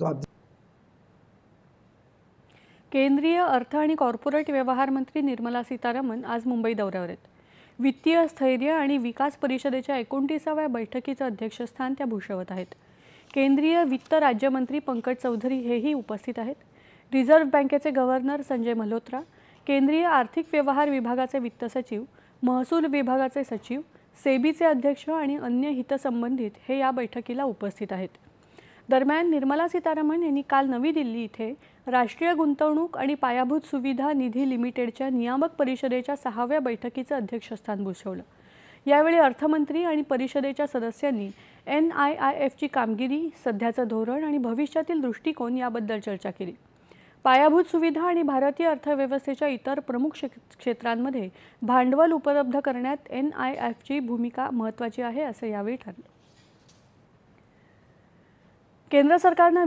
तो आप केंद्रीय अर्थ आणि कॉर्पोरेट व्यवहार मंत्री निर्मला सीतारामन आज मुंबई दौऱ्यावर आहेत। वित्तीय स्थैर्य आणि विकास परिषदेच्या 29व्या बैठकीचं अध्यक्षस्थान त्या भूषवत आहेत। केंद्रीय वित्त राज्यमंत्री पंकज चौधरी हेही उपस्थित आहेत। रिझर्व्ह बँकेचे गव्हर्नर संजय मल्होत्रा, केंद्रीय आर्थिक व्यवहार विभागाचे वित्त सचिव, महसूल विभागाचे सचिव, सेबीचे अध्यक्ष आणि अन्य हितसंबंधित हे या बैठकीला उपस्थित आहेत। दरम्यान निर्मला सीतारामन यांनी काल नवी दिल्ली इथे राष्ट्रीय गुंतवणूक आणि पायाभूत सुविधा निधी लिमिटेडच्या नियामक परिषदेच्या 6व्या बैठकीचं अध्यक्षस्थान भूषवलं। यावेळी अर्थमंत्री आणि परिषदेच्या सदस्यांनी NIIFची कामगिरी, सध्याचं धोरण आणि भविष्यातील दृष्टिकोन याबद्दल चर्चा केली। पायाभूत सुविधा आणि भारतीय अर्थव्यवस्थेच्या इतर प्रमुख क्षेत्रांमध्ये भांडवल उपलब्ध करण्यात NIIFची भूमिका महत्त्वाची आहे असं यावेळी ठरलं। केंद्र सरकारने